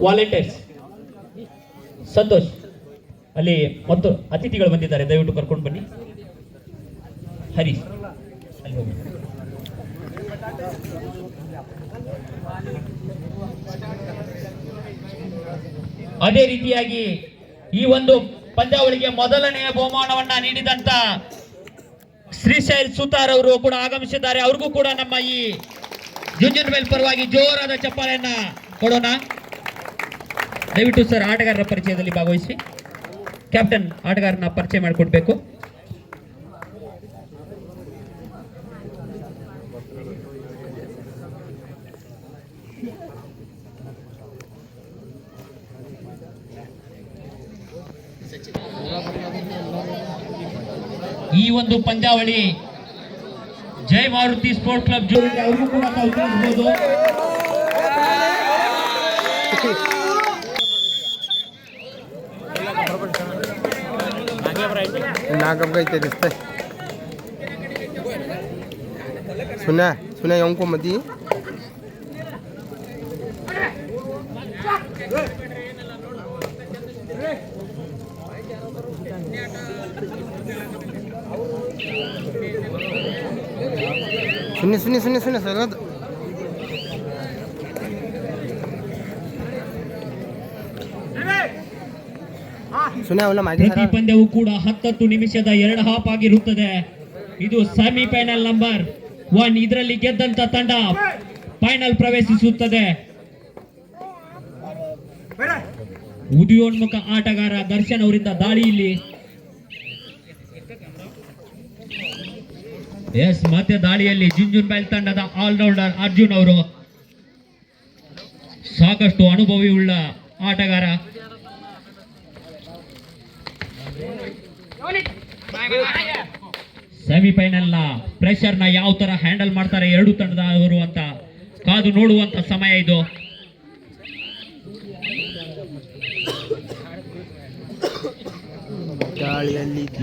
Volunteers Santosh ಅಲ್ಲಿ ಮತ್ತು ಅತಿಥಿಗಳು ಬಂದಿದ್ದಾರೆ, ದಯವಿಟ್ಟು ಕರ್ಕೊಂಡು ಬನ್ನಿ. ಹರೀಶ್ ಅಲ್ಲಿ ಹೋಗಿ. ಅದೇ ರೀತಿಯಾಗಿ ಈ ಒಂದು ಪಂದ್ಯಾವಳಿಗೆ ಮೊದಲನೆಯ ಬಹುಮಾನವನ್ನ ನೀಡಿದಂತ ಶ್ರೀಶೈಲ್ ಸುತಾರ್ ಅವರು ಕೂಡ ಆಗಮಿಸಿದ್ದಾರೆ. ಅವ್ರಿಗೂ ಕೂಡ ನಮ್ಮ ಈ ಜುಂಜುನಬೆಲ್ ಪರವಾಗಿ ಜೋರಾದ ಚಪ್ಪಾಳೆಯನ್ನ ಕೊಡೋಣ. ದಯವಿಟ್ಟು ಸರ್ ಆಟಗಾರರ ಪರಿಚಯದಲ್ಲಿ ಭಾಗವಹಿಸಿ. ಕ್ಯಾಪ್ಟನ್ ಆಟಗಾರನ ಪರಿಚಯ ಮಾಡಿಕೊಡ್ಬೇಕು. ಈ ಒಂದು ಪಂದ್ಯಾವಳಿ ಜೈ ಮಾರುತಿ ಸ್ಪೋರ್ಟ್ ಕ್ಲಬ್ ಜೋರಿಗೆ ಅವ್ರಿಗೂ ಕೂಡ ತಾವು ತಿಳಿಸಬಹುದು. सुना सुना हमको मती सुनिए सुनिए सुनिए सुनिए सर ಪ್ರತಿ ಪಂದ್ಯವು ಕೂಡ 10 ನಿಮಿಷದ 2 ಹಾಫ್ ಆಗಿರುತ್ತದೆ. ಇದು ಸೆಮಿಫೈನಲ್ ನಂಬರ್ 1. ಇದರಲ್ಲಿ ಗೆದ್ದಂತ ತಂಡ ಫೈನಲ್ ಪ್ರವೇಶಿಸುತ್ತದೆ. ಉದಯೋನ್ಮುಖ ಆಟಗಾರ ದರ್ಶನ್ ಅವರಿಂದ ದಾಳಿ ಇಲ್ಲಿ. ಎಸ್, ಮತ್ತೆ ದಾಳಿಯಲ್ಲಿ ಜುಂಜುನಬೆಲ್ ತಂಡದ ಆಲ್ರೌಂಡರ್ ಅರ್ಜುನ್ ಅವರು ಸಾಕಷ್ಟು ಅನುಭವಿ ಉಳ್ಳ ಆಟಗಾರ. ಸೆಮಿಫೈನಲ್ ನ ಪ್ರೆಷರ್ ನ ಯಾವ ತರ ಹ್ಯಾಂಡಲ್ ಮಾಡ್ತಾರೆ ಎರಡು ತಂಡದವರು ಅಂತ ಕಾದು ನೋಡುವಂತ ಸಮಯ ಇದು.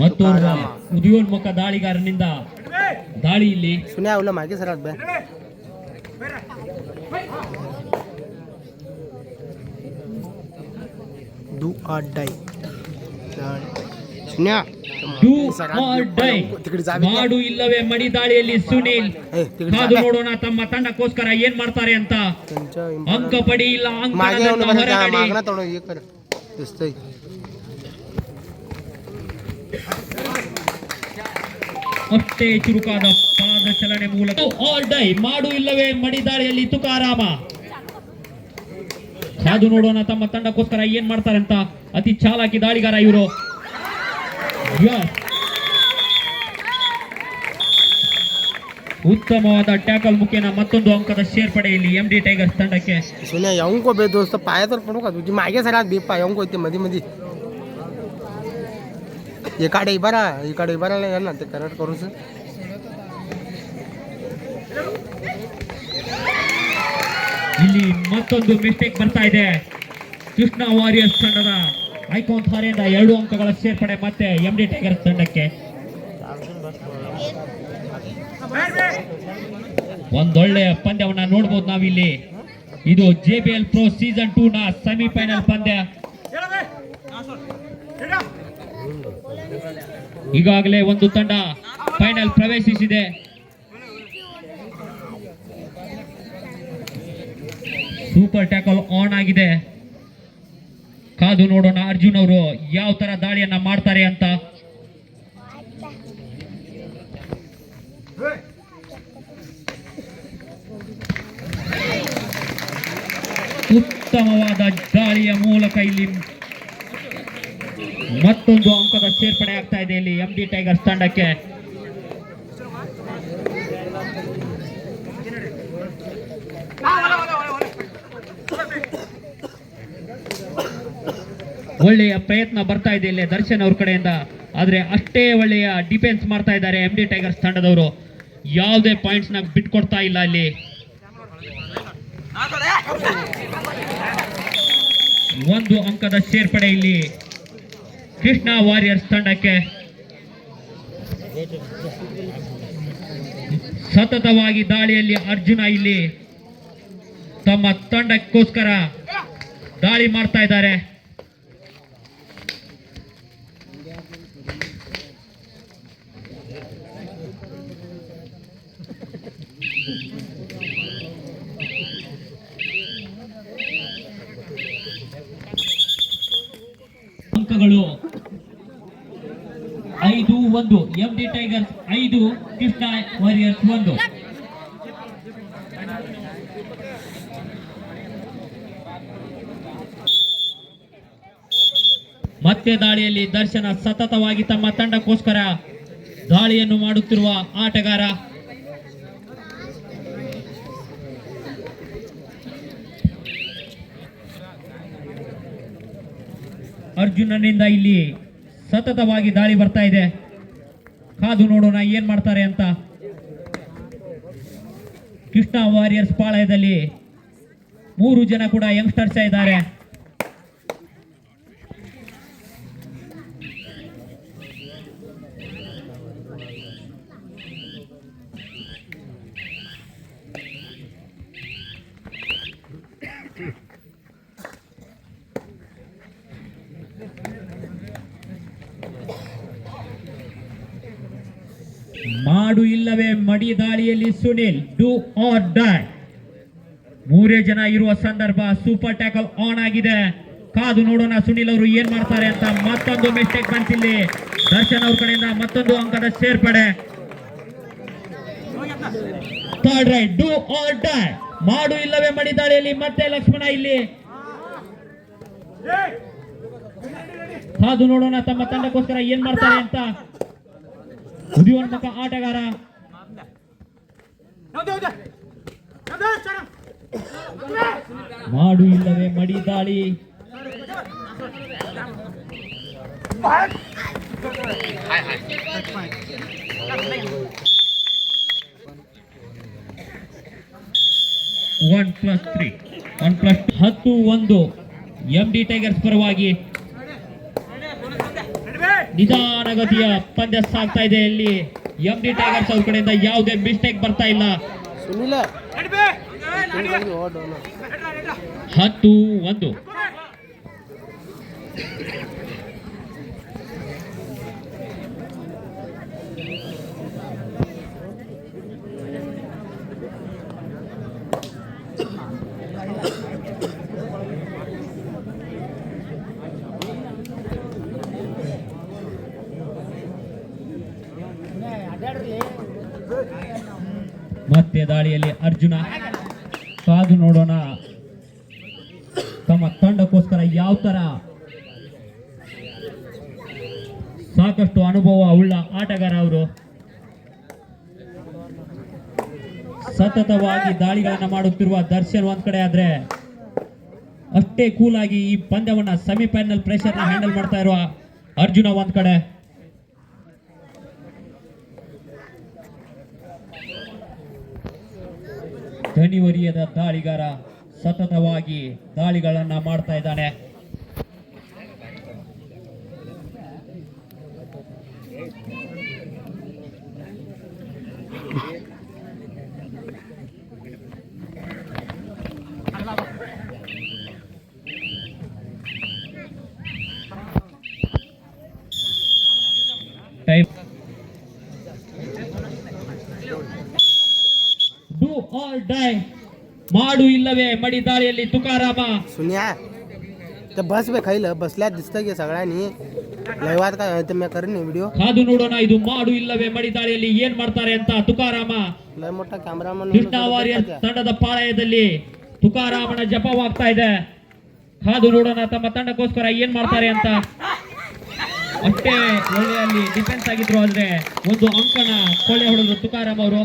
ಮತ್ತು ಉದಯೋನ್ಮುಖ ದಾಳಿಗಾರನಿಂದ ದಾಳಿ ಇಲ್ಲಿ. ಮಾಗೆ ಸರ್ ಅದ್ ಡು ಆರ್ ಡೈ ಮಾಡು ಇಲ್ಲವೇ ಮಡಿ ದಾಳಿಯಲ್ಲಿ ಸುನೀಲ್. ಕಾದು ನೋಡೋಣ ತಮ್ಮ ತಂಡಕ್ಕೋಸ್ಕರ ಏನ್ ಮಾಡ್ತಾರೆ ಅಂತ. ಅಂಕ ಪಡಿ ಇಲ್ಲ ಅಷ್ಟೇ ಚುರುಕಾದ ಪಾದ ಚಲನೆ ಮೂಲಕ ಆಲ್ ಡೈ. ಮಾಡು ಇಲ್ಲವೇ ಮಡಿ ದಾಳಿಯಲ್ಲಿ ತುಕಾರಾಮ. ಕಾದು ನೋಡೋಣ ತಮ್ಮ ತಂಡಕ್ಕೋಸ್ಕರ ಏನ್ ಮಾಡ್ತಾರೆ ಅಂತ. ಅತಿ ಚಾಲಾಕಿ ದಾಳಿಗಾರ ಇವರು. ಉತ್ತಮವಾದ ಟ್ಯಾಕಲ್ ಮುಖೇನ ಮತ್ತೊಂದು ಅಂಕದ ಸೇರ್ಪಡೆ ಇಲ್ಲಿ MD ಟೈಗರ್ಸ್ ತಂಡಕ್ಕೆ. सुने यंको बे दोस्त पाया तर पडू का तुझी मागे सर बी पाय यंको इथे मध्ये मध्ये एकाडे इबारा ना ते करेक्ट करू सर. ಇಲ್ಲಿ ಮತ್ತೊಂದು ಮಿಸ್ಟೇಕ್ ಬರ್ತಾ ಇದೆ. ಕೃಷ್ಣ ವಾರಿಯರ್ಸ್ ತಂಡದ ಐಕಾನ್ ಥಾರೆಯಿಂದ 2 ಅಂಕಗಳ ಸೇರ್ಪಡೆ ಮತ್ತೆ MD ಟೈಗರ್ಸ್ ತಂಡಕ್ಕೆ. ಒಂದೊಳ್ಳೆಯ ಪಂದ್ಯವನ್ನ ನೋಡಬಹುದು ನಾವಿಲ್ಲಿ. ಇದು JBL Pro ಸೀಸನ್ 2 ನ ಸೆಮಿಫೈನಲ್ ಪಂದ್ಯ. ಈಗಾಗಲೇ ಒಂದು ತಂಡ ಫೈನಲ್ ಪ್ರವೇಶಿಸಿದೆ. ಸೂಪರ್ ಟ್ಯಾಕಲ್ ಆನ್ ಆಗಿದೆ. ಕಾದು ನೋಡೋಣ ಅರ್ಜುನ್ ಅವರು ಯಾವ ತರ ದಾಳಿಯನ್ನ ಮಾಡ್ತಾರೆ ಅಂತ. ಉತ್ತಮವಾದ ದಾಳಿಯ ಮೂಲಕ ಇಲ್ಲಿ ಮತ್ತೊಂದು ಅಂಕದ ಸೇರ್ಪಡೆ ಆಗ್ತಾ ಇದೆ ಇಲ್ಲಿ MD ಟೈಗರ್ಸ್ ತಂಡಕ್ಕೆ. ಒಳ್ಳೆಯ ಪ್ರಯತ್ನ ಬರ್ತಾ ಇದೆ ಇಲ್ಲಿ ದರ್ಶನ್ ಅವ್ರ ಕಡೆಯಿಂದ. ಆದ್ರೆ ಅಷ್ಟೇ ಒಳ್ಳೆಯ ಡಿಫೆನ್ಸ್ ಮಾಡ್ತಾ ಇದ್ದಾರೆ MD ಟೈಗರ್ಸ್ ತಂಡದವರು. ಯಾವುದೇ ಪಾಯಿಂಟ್ಸ್ ನ ಬಿಟ್ಕೊಡ್ತಾ ಇಲ್ಲ ಇಲ್ಲಿ. ಒಂದು ಅಂಕದ ಸೇರ್ಪಡೆ ಇಲ್ಲಿ ಕೃಷ್ಣ ವಾರಿಯರ್ಸ್ ತಂಡಕ್ಕೆ. ಸತತವಾಗಿ ದಾಳಿಯಲ್ಲಿ ಅರ್ಜುನ ಇಲ್ಲಿ ತಮ್ಮ ತಂಡಕ್ಕೋಸ್ಕರ ದಾಳಿ ಮಾಡ್ತಾ ಇದ್ದಾರೆ. ಅಂಕಗಳು 5-1. MD tigers 5, Krishna warriors 1. ಮತ್ತೆ ದಾಳಿಯಲ್ಲಿ ದರ್ಶನ ಸತತವಾಗಿ ತಮ್ಮ ತಂಡಕ್ಕೋಸ್ಕರ ದಾಳಿಯನ್ನು ಮಾಡುತ್ತಿರುವ ಆಟಗಾರ. ಅರ್ಜುನನಿಂದ ಇಲ್ಲಿ ಸತತವಾಗಿ ದಾಳಿ ಬರ್ತಾ ಇದೆ. ಕಾದು ನೋಡೋಣ ಏನ್ ಮಾಡ್ತಾರೆ ಅಂತ. ಕೃಷ್ಣ ವಾರಿಯರ್ಸ್ ಪಾಳಯದಲ್ಲಿ 3 ಜನ ಕೂಡ ಯಂಗ್ಸ್ಟರ್ಸ್ ಇದ್ದಾರೆ. ಮಾಡು ಇಲ್ಲವೇ ಮಡಿ ದಾಳಿಯಲ್ಲಿ ಸುನಿಲ್, ಡೂ ಆರ್ ಡೈ. 3 ಜನ ಇರುವ ಸಂದರ್ಭ. ಸೂಪರ್ ಟ್ಯಾಕಲ್ ಆನ್ ಆಗಿದೆ. ಕಾದು ನೋಡೋಣ ಸುನಿಲ್ ಅವರು ಏನ್ ಮಾಡ್ತಾರೆ ಅಂತ. ಮತ್ತೊಂದು ಮಿಸ್ಟೇಕ್ ಬಂತಿಲ್ಲಿ. ದರ್ಶನ್ ಅವ್ರ ಕಡೆಯಿಂದ ಮತ್ತೊಂದು ಅಂಕದ ಸೇರ್ಪಡೆ. Third right, do or die. ಮಾಡು ಇಲ್ಲವೇ ಮಡಿ ದಾಳಿಯಲ್ಲಿ ಮತ್ತೆ ಲಕ್ಷ್ಮಣ ಇಲ್ಲಿ. ಕಾದು ನೋಡೋಣ ತಮ್ಮ ತಂಡಕ್ಕೋಸ್ಕರ ಏನ್ ಮಾಡ್ತಾರೆ ಅಂತ. ಉದಯೋನ್ಮುಖ ಆಟಗಾರ. ಮಾಡು ಇಲ್ಲವೇ ಮಡಿ ದಾಳಿ. ಒನ್ ಪ್ಲಸ್ 3 10-1 MD ಟೈಗರ್ಸ್ ಪರವಾಗಿ. ನಿಧಾನಗತಿಯ ಪಂದ್ಯ ಸಾಗ್ತಾ ಇದೆ. ಇಲ್ಲಿ MD ಟೈಗರ್ಸ್ ಅವ್ರ ಕಡೆಯಿಂದ ಯಾವುದೇ ಮಿಸ್ಟೇಕ್ ಬರ್ತಾ ಇಲ್ಲ. 10-1. ಮತ್ತೆ ದಾಳಿಯಲ್ಲಿ ಅರ್ಜುನ. ಕಾದು ನೋಡೋಣ ತಮ್ಮ ತಂಡಕ್ಕೋಸ್ಕರ ಯಾವ ತರ. ಸಾಕಷ್ಟು ಅನುಭವ ಉಳ್ಳ ಆಟಗಾರ ಅವರು. ಸತತವಾಗಿ ದಾಳಿಗಳನ್ನ ಮಾಡುತ್ತಿರುವ ದರ್ಶನ್ ಒಂದ್ ಕಡೆ ಆದ್ರೆ, ಅಷ್ಟೇ ಕೂಲ್ ಆಗಿ ಈ ಪಂದ್ಯವನ್ನ ಸೆಮಿಫೈನಲ್ ಪ್ರೆಷರ್ ನ ಹ್ಯಾಂಡಲ್ ಮಾಡ್ತಾ ಇರುವ ಅರ್ಜುನ ಒಂದ್ ಕಡೆ. ದಣಿವರಿಯದ ದಾಳಿಗಾರ ಸತತವಾಗಿ ದಾಳಿಗಳನ್ನ ಮಾಡ್ತಾ ಇದ್ದಾನೆ. Do or die. ಮಾಡು ಇಲ್ಲವೇ मडी दाळीಯಲ್ಲಿ तुकाराम. सुन्या ते बस बे खाइल बसल्या दिसतं की सगळ्यांनी ಲೈವಾದ का मैं करेन व्हिडिओ. ಕಾದು ನೋಡೋಣ ಇದು ಮಾಡು ಇಲ್ಲವೇ मडी दाळीಯಲ್ಲಿ ಏನು ಮಾಡ್ತಾರೆ ಅಂತ. ತುಕಾರಾಮ ಲೈ ಮೊಟ್ಟ ಕ್ಯಾಮೆರಾಮನ್. ಕೃಷ್ಣ ವಾರಿಯರ್ಸ್ ತಂಡದ ಪಾಳಯದಲ್ಲಿ ತುಕಾರಾಮನ ಜಪವಾಗ್ತಾ ಇದೆ. ಕಾದು ನೋಡೋಣ ತಮ್ಮ ತಂಡಕ್ಕೋಸ್ಕರ ಏನು ಮಾಡ್ತಾರೆ ಅಂತ. ಅಷ್ಟೇ ಒಳ್ಳೆಯಲ್ಲಿ ಡಿಫೆನ್ಸ್ ಆಗಿದ್ರು, ಆದ್ರೆ ಒಂದು ಅಂಕನ ಕೊಳ್ಳೆ ಹೊಡೆದ್ರು ತುಕಾರಾಮ್ ಅವರು.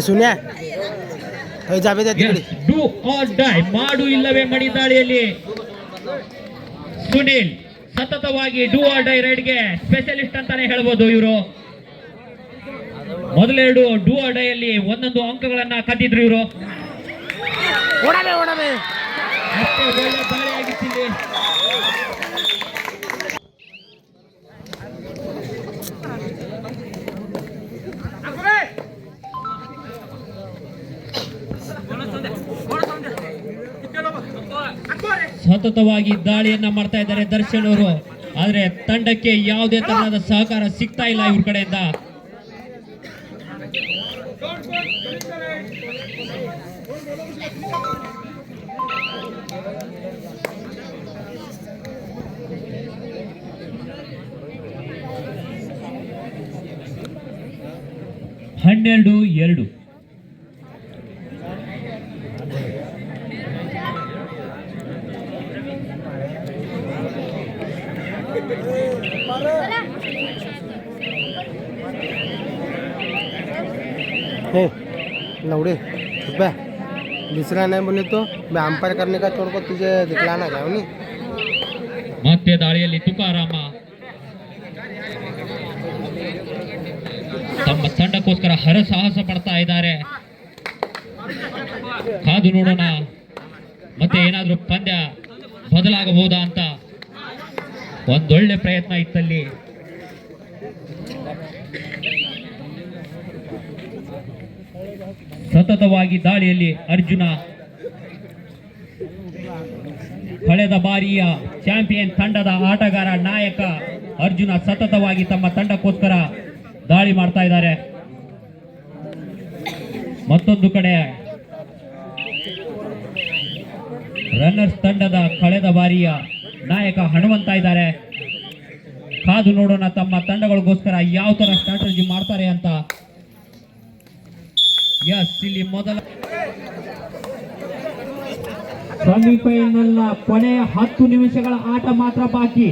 ಸುನ್ಯಾ ಜಾವೇದ ಡೂ ಆರ್ ಡೈ. ಮಾಡು ಇಲ್ಲವೇ मडी दाळीಯಲ್ಲಿ ಸುನಿಲ್ ಸತತವಾಗಿ ಡೂ ಆರ್ ಡೈ ರೈಡ್ಗೆ ಸ್ಪೆಷಲಿಸ್ಟ್ ಅಂತಾನೆ ಹೇಳ್ಬೋದು ಇವರು. ಮೊದಲೆರಡು ಡೂ ಆರ್ ಡೈ ಅಲ್ಲಿ ಒಂದೊಂದು ಅಂಕಗಳನ್ನ ಕದ್ದಿದ್ರು ಇವರು. ಅಷ್ಟೇ ಒಳ್ಳೆ ದಾಳಿ ಆಗಿತ್ತಿಲ್ಲಿ. ಸತತವಾಗಿ ದಾಳಿಯನ್ನ ಮಾಡ್ತಾ ಇದ್ದಾರೆ ದರ್ಶನ್ ಅವರು. ಆದ್ರೆ ತಂಡಕ್ಕೆ ಯಾವುದೇ ತರಹದ ಸಹಕಾರ ಸಿಗ್ತಾ ಇಲ್ಲ ಇವ್ರ ಕಡೆಯಿಂದ. ಹನ್ನೆರಡು 2. हे लवड़े बे दूसरा नहीं बोले तो मैं अंपायर करने का छोड़ को तुझे दिखलाना क्या नहीं. ಮತ್ತೆ ದಾಳಿಯಲ್ಲಿ ತುಕಾರಾಮ ತಮ್ಮ ತಂಡಕ್ಕೋಸ್ಕರ ಹರಸಾಹಸ ಪಡ್ತಾ ಇದ್ದಾರೆ. ಕಾದು ನೋಡೋಣ ಮತ್ತೆ ಏನಾದ್ರೂ ಪಂದ್ಯ ಬದಲಾಗಬಹುದಾ ಅಂತ. ಒಂದೊಳ್ಳೆ ಪ್ರಯತ್ನ ಇತ್ತಲ್ಲಿ. ಸತತವಾಗಿ ದಾಳಿಯಲ್ಲಿ ಅರ್ಜುನ ಕಳೆದ ಬಾರಿಯ ಚಾಂಪಿಯನ್ ತಂಡದ ಆಟಗಾರ ನಾಯಕ ಅರ್ಜುನ ಸತತವಾಗಿ ತಮ್ಮ ತಂಡಕ್ಕೋಸ್ಕರ ದಾಳಿ ಮಾಡ್ತಾ ಇದ್ದಾರೆ. ಮತ್ತೊಂದು ಕಡೆ ರನ್ನರ್ಸ್ ತಂಡದ ಕಳೆದ ಬಾರಿಯ ನಾಯಕ ಹನುಮಂತ ಇದ್ದಾರೆ. ಕಾದು ನೋಡೋಣ ತಮ್ಮ ತಂಡಗಳಿಗೋಸ್ಕರ ಯಾವ ತರ ಸ್ಟ್ರಾಟಜಿ ಮಾಡ್ತಾರೆ ಅಂತ. ಎಸ್, ಇಲ್ಲಿ ಮೊದಲ ಸೆಮಿಫೈನಲ್ನ ಕೊನೆಯ 10 ನಿಮಿಷಗಳ ಆಟ ಮಾತ್ರ ಬಾಕಿ.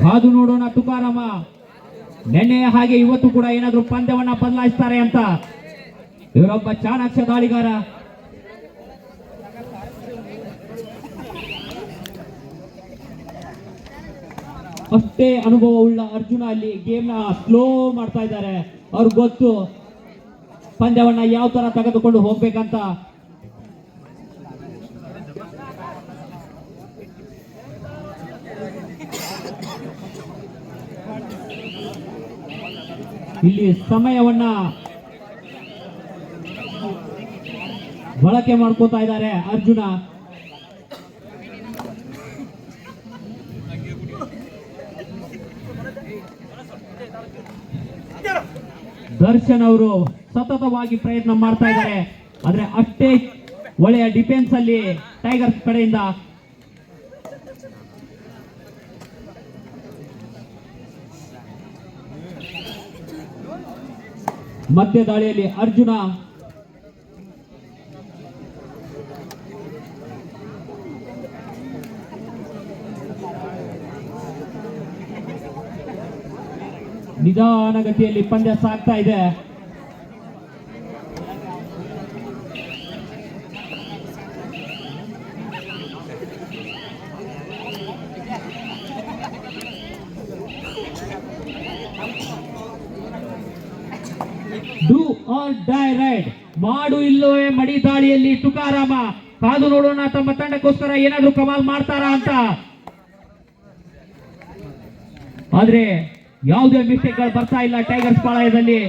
ಕಾದು ನೋಡೋಣ ತುಕಾರಾಮ ನೆನ್ನೆಯ ಹಾಗೆ ಇವತ್ತು ಕೂಡ ಏನಾದ್ರೂ ಪಂದ್ಯವನ್ನ ಬದಲಾಯಿಸ್ತಾರೆ ಅಂತ. ಇವರೊಬ್ಬ ಚಾಣಾಕ್ಷ ದಾಳಿಗಾರ. ಅಷ್ಟೇ ಅನುಭವವುಳ್ಳ ಅರ್ಜುನ ಅಲ್ಲಿ ಗೇಮ್ನ ಸ್ಲೋ ಮಾಡ್ತಾ ಇದ್ದಾರೆ. ಅವ್ರಿಗೆ ಗೊತ್ತು ಪಂದ್ಯವನ್ನ ಯಾವ ತರ ತೆಗೆದುಕೊಂಡು ಹೋಗ್ಬೇಕಂತ. ಇಲ್ಲಿ ಸಮಯವನ್ನ ಬಳಕೆ ಮಾಡ್ಕೋತಾ ಇದ್ದಾರೆ ಅರ್ಜುನ. ದರ್ಶನ್ ಅವರು ಸತತವಾಗಿ ಪ್ರಯತ್ನ ಮಾಡ್ತಾ ಇದ್ದಾರೆ. ಆದ್ರೆ ಅಷ್ಟೇ ಒಳ್ಳೆಯ ಡಿಫೆನ್ಸ್ ಅಲ್ಲಿ ಟೈಗರ್ಸ್ ಕಡೆಯಿಂದ. ಮಧ್ಯ ದಾಳಿಯಲ್ಲಿ ಅರ್ಜುನ ನಿಧಾನಗತಿಯಲ್ಲಿ ಪಂದ್ಯ ಸಾಗ್ತಾ ಇದೆ. ಡೂ ಆರ್ ಡೈ ರೈಡ್, ಮಾಡು ಇಲ್ಲವೇ ಮಡಿ ದಾಳಿಯಲ್ಲಿ ತುಕಾರಾಮ. ಕಾದು ನೋಡೋಣ ತಮ್ಮ ತಂಡಕ್ಕೋಸ್ಕರ ಏನಾದ್ರೂ ಕಮಾಲ್ ಮಾಡ್ತಾರಾ ಅಂತ. ಆದ್ರೆ ಯಾವುದೇ ಮಿಸ್ಟೇಕ್ಗಳು ಬರ್ತಾ ಇಲ್ಲ ಟೈಗರ್ಸ್ ಪಾಳಯದಲ್ಲಿ.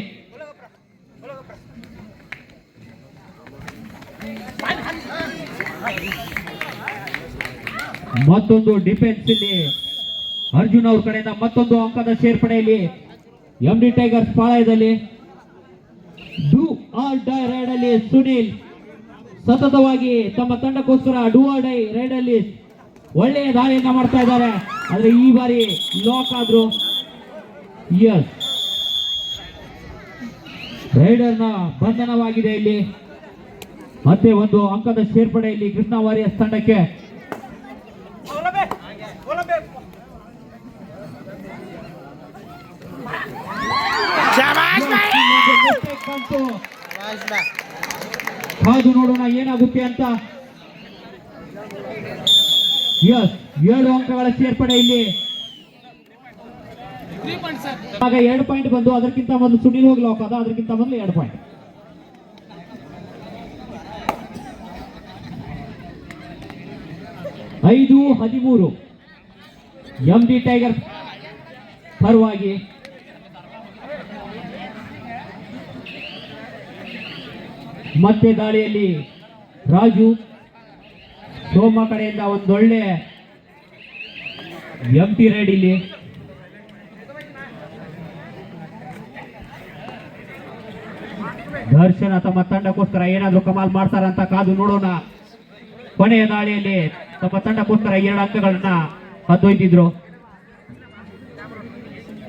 ಮತ್ತೊಂದು ಡಿಫೆನ್ಸ್ ಇಲ್ಲಿ ಅರ್ಜುನ್ ಅವ್ರ ಕಡೆಯಿಂದ ಮತ್ತೊಂದು ಅಂಕದ ಸೇರ್ಪಡೆಯಲ್ಲಿ ಎಂಡಿ ಟೈಗರ್ಸ್ ಪಾಳಯದಲ್ಲಿ. ಡೂ ಆರ್ ಡೈ ರೈಡ್ ಅಲ್ಲಿ ಸುನಿಲ್ ಸತತವಾಗಿ ತಮ್ಮ ತಂಡಕ್ಕೋಸ್ಕರ ಡೂ ಆರ್ ಡೈ ರೈಡ್ ಅಲ್ಲಿ ಒಳ್ಳೆಯ ದಾಳಿಯನ್ನ ಮಾಡ್ತಾ ಇದ್ದಾರೆ. ಆದ್ರೆ ಈ ಬಾರಿ ಲಾಕ್ ಆದ್ರು. ಎಸ್, ರೈಡರ್ನ ಬಂಧನವಾಗಿದೆ ಇಲ್ಲಿ. ಮತ್ತೆ ಒಂದು ಅಂಕದ ಸೇರ್ಪಡೆಯಲ್ಲಿ ಕೃಷ್ಣ ವಾರಿಯರ್ಸ್ ತಂಡಕ್ಕೆ. ಕಾದು ನೋಡೋಣ ಏನಾಗುತ್ತೆ ಅಂತ. ಎಸ್, 7 ಅಂಕಗಳ ಸೇರ್ಪಡೆ ಇಲ್ಲಿ. ಆಗ 2 ಪಾಯಿಂಟ್ ಬಂದು ಅದಕ್ಕಿಂತ ಮೊದಲು ಸುನಿಲ್ ಹೋಗಿ ಲಾಕ್ ಆದ. ಅದಕ್ಕಿಂತ ಮೊದಲು 2 ಪಾಯಿಂಟ್. ಐದು 13 ಎಂಡಿ ಟೈಗರ್ಸ್ ಪರವಾಗಿ. ಮತ್ತೆ ದಾಳಿಯಲ್ಲಿ ರಾಜು ಸೋಮ ಕಡೆಯಿಂದ ಒಂದೊಳ್ಳೆ ಎಂಟಿ ರೈಡ್ ಇಲ್ಲಿ. ದರ್ಶನ ತಮ್ಮ ತಂಡಕ್ಕೋಸ್ಕರ ಏನಾದ್ರೂ ಕಮಾಲ್ ಮಾಡ್ತಾರಂತ ಕಾದು ನೋಡೋಣ. ಕೊನೆಯ ದಾಳಿಯಲ್ಲಿ ತಮ್ಮ ತಂಡಕ್ಕೋಸ್ಕರ 2 ಅಂಕಗಳನ್ನ ಹೊತ್ತೊಯ್ದಿದ್ರು.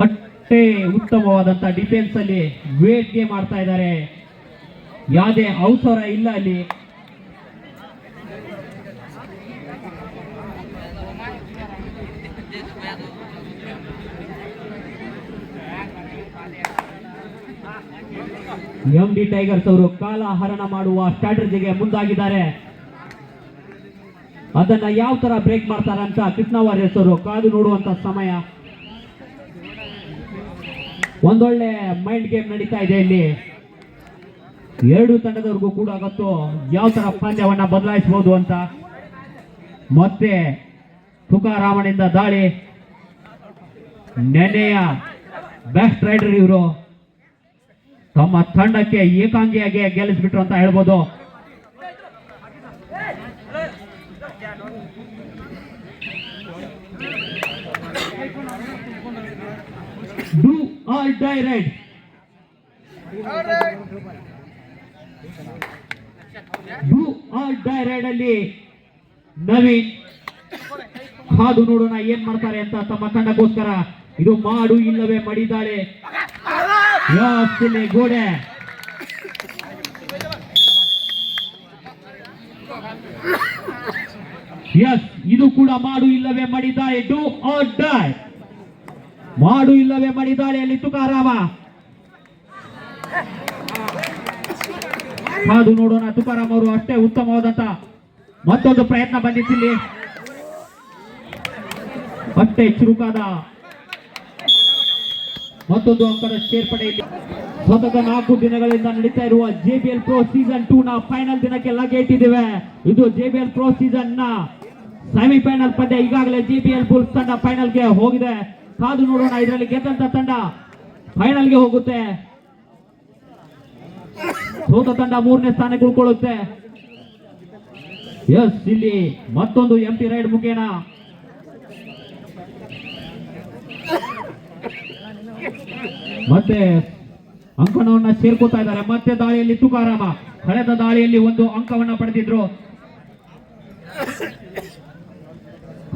ಅಷ್ಟೇ ಉತ್ತಮವಾದಂತ ಡಿಫೆನ್ಸ್ ಅಲ್ಲಿ ವೇಟ್ ಗೇಮ್ ಮಾಡ್ತಾ ಇದ್ದಾರೆ. ಯಾವುದೇ ಅವಸರ ಇಲ್ಲ ಅಲ್ಲಿ. MD ಟೈಗರ್ಸ್ ಅವರು ಕಾಲ ಹರಣ ಮಾಡುವ ಸ್ಟ್ರಾಟಜಿಗೆ ಮುಂದಾಗಿದ್ದಾರೆ. ಅದನ್ನ ಯಾವ ತರ ಬ್ರೇಕ್ ಮಾಡ್ತಾರೆ ಅಂತ ಕೃಷ್ಣ ವಾರಿಯರ್ಸ್ ಅವರು ಕಾದು ನೋಡುವಂತ ಸಮಯ. ಒಂದೊಳ್ಳೆ ಮೈಂಡ್ ಗೇಮ್ ನಡೀತಾ ಇದೆ ಇಲ್ಲಿ. 2 ತಂಡದವರೆಗೂ ಕೂಡ ಗೊತ್ತು ಯಾವ ತರ ಪಂದ್ಯವನ್ನ ಬದಲಾಯಿಸಬಹುದು ಅಂತ. ಮತ್ತೆ ತುಕಾರಾಮನಿಂದ ದಾಳಿ. ನೆನೆಯ ಬೆಸ್ಟ್ ರೈಡರ್ ಇವರು. ತಮ್ಮ ತಂಡಕ್ಕೆ ಏಕಾಂಗಿಯಾಗಿ ಗೆಲ್ಲಿಸ್ಬಿಟ್ರು ಅಂತ ಹೇಳ್ಬೋದು. Do or die raid. Do or die raid ಅಲ್ಲಿ ನವೀನ್ ಕಾದು ನೋಡೋಣ ಏನ್ ಮಾಡ್ತಾರೆ ಅಂತ ತಮ್ಮ ತಂಡಕ್ಕೋಸ್ಕರ. ಇದು ಮಾಡು ಇಲ್ಲವೇ ಮಡಿದಾಳೆ. ಗೋಡೆ ಎಸ್, ಇದು ಕೂಡ ಮಾಡು ಇಲ್ಲವೇ ಮಡಿದಾಳೆ. Do or die. ಮಾಡು ಇಲ್ಲವೇ ಮಡಿದಾಳೆಯಲ್ಲಿ ತುಕಾರಾಮ. ಕಾದು ನೋಡೋಣ. ತುಕಾರಾಮ್ ಅವರು ಅಷ್ಟೇ ಉತ್ತಮವಾದಂತ ಮತ್ತೊಂದು ಪ್ರಯತ್ನ ಬಂದಿತ್ತಿಲ್ಲಿ. ಅಷ್ಟೇ ಚುರುಕಾದ ಮತ್ತೊಂದು ಅಂಕದ ಸೇರ್ಪಡೆಯಲ್ಲಿ. ಸತತ 4 ದಿನಗಳಿಂದ ನಡೀತಾ ಇರುವ JBL Pro ಸೀಸನ್ 2 ನ ಫೈನಲ್ ದಿನಕ್ಕೆ ಲಗ್ಗೆ ಇಟ್ಟಿದ್ದೇವೆ. ಇದು JBL Pro ಸೀಸನ್ ನ ಸೆಮಿಫೈನಲ್ ಪಂದ್ಯ. ಈಗಾಗಲೇ JBL Bulls ತಂಡ ಫೈನಲ್ಗೆ ಹೋಗಿದೆ. ಕಾದು ನೋಡೋಣ. ಇದರಲ್ಲಿ ಗೆದ್ದಂತ ತಂಡ ಫೈನಲ್ಗೆ ಹೋಗುತ್ತೆ. ಸೋತ ತಂಡ 3ನೇ ಸ್ಥಾನಕ್ಕೆ ಉಳ್ಕೊಳ್ಳುತ್ತೆ. ಎಸ್, ಇಲ್ಲಿ ಮತ್ತೊಂದು ಎಂಟಿ ರೈಡ್ ಮುಖೇನ ಮತ್ತೆ ಅಂಕಣವನ್ನ ಸೇರ್ಕೋತಾ ಇದ್ದಾರೆ. ಮತ್ತೆ ದಾಳಿಯಲ್ಲಿ ತುಕಾರಾಮ. ಕಳೆದ ದಾಳಿಯಲ್ಲಿ 1 ಅಂಕವನ್ನ ಪಡೆದಿದ್ರು.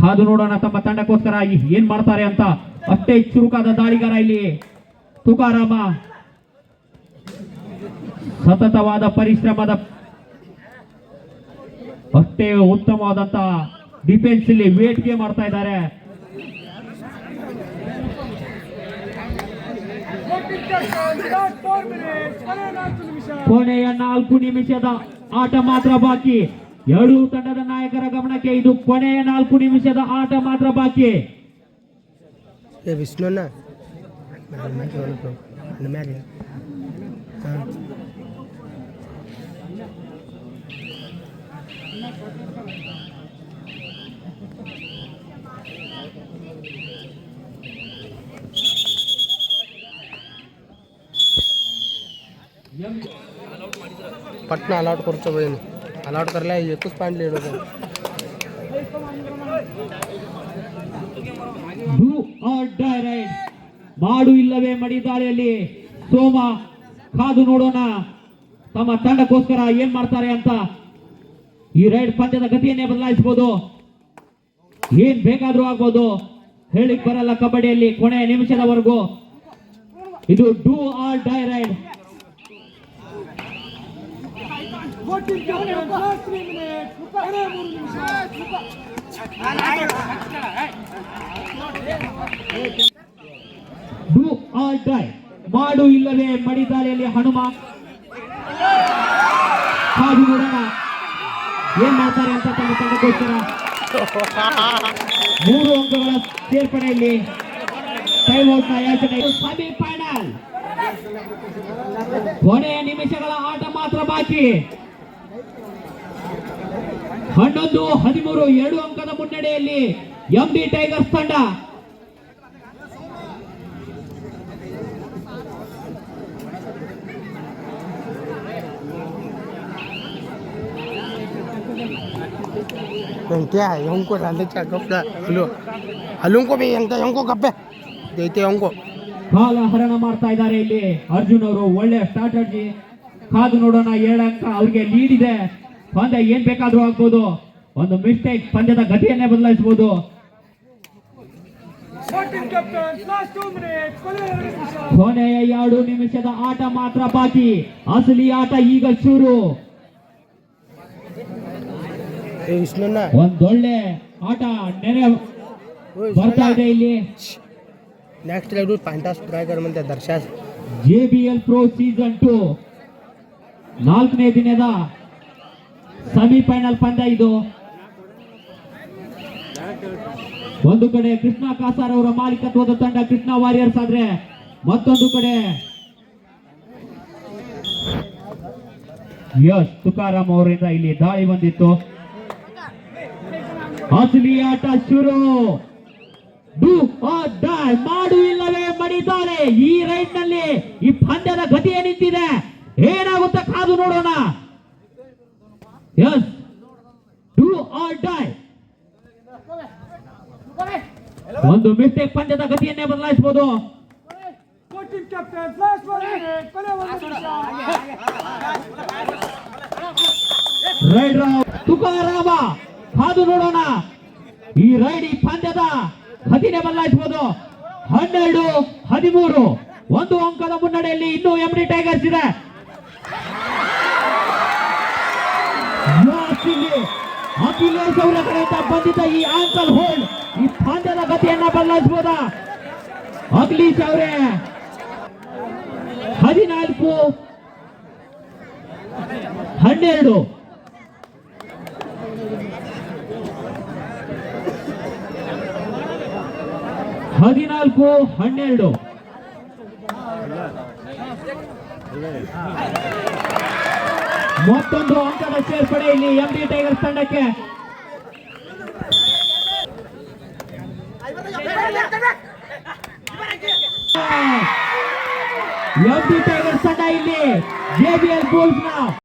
ಕಾದು ನೋಡೋಣ ತಮ್ಮ ತಂಡಕ್ಕೋಸ್ಕರ ಏನ್ ಮಾಡ್ತಾರೆ ಅಂತ. ಅಷ್ಟೇ ಚುರುಕಾದ ದಾಳಿಗಾರ ಇಲ್ಲಿ ತುಕಾರಾಮ. ಸತತವಾದ ಪರಿಶ್ರಮದ ಅಷ್ಟೇ ಉತ್ತಮವಾದಂತ ಡಿಫೆನ್ಸ್ ಇಲ್ಲಿ ವೇಟ್ ಗೇಮ್ ಮಾಡ್ತಾ ಇದ್ದಾರೆ. ಕೊನೆಯ 4 ನಿಮಿಷದ ಆಟ ಮಾತ್ರ ಬಾಕಿ. 2 ತಂಡದ ನಾಯಕರ ಗಮನಕ್ಕೆ ಇದು ಕೊನೆಯ 4 ನಿಮಿಷದ ಆಟ ಮಾತ್ರ ಬಾಕಿ. ವಿಷ್ಣುನ पटना अलाउट करतो बहिणी. अलाउट करला 21 पॉइंट लीड होतं. Do or die raid. ಮಾಡು ಇಲ್ಲವೇ ಮಡಿದಾಳಿಯಲ್ಲಿ ಸೋಮ. ಕಾದು ನೋಡೋಣ ತಮ್ಮ ತಂಡಕ್ಕೋಸ್ಕರ ಏನ್ ಮಾಡ್ತಾರೆ ಅಂತ. ಈ ರೈಡ್ ಪಂದ್ಯದ ಗತಿಯನ್ನೇ ಬದಲಾಯಿಸಬಹುದು. ಏನ್ ಬೇಕಾದ್ರೂ ಆಗ್ಬೋದು. ಹೇಳಿಕ್ ಬರಲ್ಲ ಕಬಡ್ಡಿಯಲ್ಲಿ ಕೊನೆಯ ನಿಮಿಷದವರೆಗೂ. ಇದು do or die raid. Do or die. ಮಾಡು ಇಲ್ಲವೇ ಮಡಿದಾಳಿಯಲ್ಲಿ ಹನುಮ. ಕಾದು ನೋಡೋಣ ಏನ್ ಮಾಡ್ತಾರೆ ಅಂತ ತಮ್ಮ ತಂಡಕ್ಕೋಸ್ಕರ. 3 ಅಂಕಗಳ ಸೇರ್ಪಡೆಯಲ್ಲಿ ಟೈಮ್ ಔಟ್ ನ ಯಾಚನೆ. ಸೆಮಿಫೈನಲ್ ಕೊನೆಯ ನಿಮಿಷಗಳ ಆಟ ಮಾತ್ರ ಬಾಕಿ. 11-13 2 ಅಂಕದ ಮುನ್ನಡೆಯಲ್ಲಿ MD ಟೈಗರ್ಸ್ ತಂಡ. क्या हमको डालने का कपड़ा हलो हलूं को भी ಎಂತ हमको ಕಪ್ಪೆ ದೈತೆ हमको ಕಾಲ ಹರಣ ಮಾಡ್ತಾ ಇದ್ದಾರೆ ಇಲ್ಲಿ ಅರ್ಜುನ್ ಅವರು. ಒಳ್ಳೆ ಸ್ಟ್ರಾಟಜಿ. ಕಾದು ನೋಡೋಣ. 7 ಅಂಕ ಅವ್ರಿಗೆ ಲೀಡ್ ಇದೆ. ಪಂದ್ಯ ಏನ್ ಬೇಕಾದ್ರೂ ಆಗ್ಬೋದು. ಒಂದು ಮಿಸ್ಟೇಕ್ ಪಂದ್ಯದ ಗತಿಯನ್ನೇ ಬದಲಾಯಿಸಬಹುದು. ಕೊನೆಯ 2 ನಿಮಿಷದ ಆಟ ಮಾತ್ರ ಬಾಕಿ. ಅಸಲಿ ಆಟ ಈಗ ಶುರು. इसमें ना ಒಂದೊಳ್ಳೆ ಆಟ ನೆರೆ ಬರ್ತಾ ಇದೆ ಇಲ್ಲಿ. नेक्स्ट लेवल फैंटास ट्राई कर म्हणते दर्शा JBL Pro ಸೀಸನ್ 2 4ನೇ ದಿನದ ಸೆಮಿಫೈನಲ್ ಪಂದ್ಯ ಇದು. ಒಂದು ಕಡೆ ಕೃಷ್ಣ ಕಾಸಾರ್ ಅವರ ಮಾಲೀಕತ್ವದ ತಂಡ ಕೃಷ್ಣ ವಾರಿಯರ್ಸ್ ಆದ್ರೆ ಮತ್ತೊಂದು ಕಡೆ ಯಶ್ ತುಕಾರಾಮ್ ಅವರಿಂದ ಇಲ್ಲಿ ದಾಳಿ ಬಂದಿತ್ತು. ಅಸಲಿ ಆಟ ಶುರು. ಡೂ ಆರ್ ಡೈ, ಮಾಡು ಇಲ್ಲವೇ ಮಡಿತಾರೆ. ಈ ರೈಡ್ ನಲ್ಲಿ ಈ ಪಂದ್ಯದ ಗತಿ ಏನಿಂತಿದೆ, ಏನಾಗುತ್ತೆ ಕಾದು ನೋಡೋಣ. Yes, do or die. ಒಂದು ಮಿಸ್ಟೇಕ್ ಪಂದ್ಯದ ಗತಿಯನ್ನೇ ಬದಲಾಯಿಸಬಹುದು. ರೈಡ್ ತುಕಾರಾಮ ಕಾದು ನೋಡೋಣ. ಈ ರೈಡ್ ಈ ಪಂದ್ಯದ ಗತಿನೇ ಬದಲಾಯಿಸಬಹುದು. 12-13 1 ಅಂಕದ ಮುನ್ನಡೆಯಲ್ಲಿ ಇನ್ನೂ MD ಟೈಗರ್ಸ್ ಇದೆ. ಅಖಿಲೇಶ್ ಅವರ ಕಡೆಯಿಂದ ಬಂದಿದ್ದ ಈ ಆಂಕಲ್ ಹೋಲ್ಡ್ ಈ ಪಂದ್ಯದ ಗತಿಯನ್ನ ಬದಲಾಯಿಸಬಹುದ? ಅಖಿಲೇಶ್ ಅವರೇ 14-12 14-12 ಮತ್ತೊಂದು ಅಂಕದ ಸೇರ್ಪಡೆ ಇಲ್ಲಿ MD ಟೈಗರ್ಸ್ ತಂಡಕ್ಕೆ. MD ಟೈಗರ್ಸ್ ತಂಡ ಇಲ್ಲಿ JBL ಬುಲ್ಸ್ ನ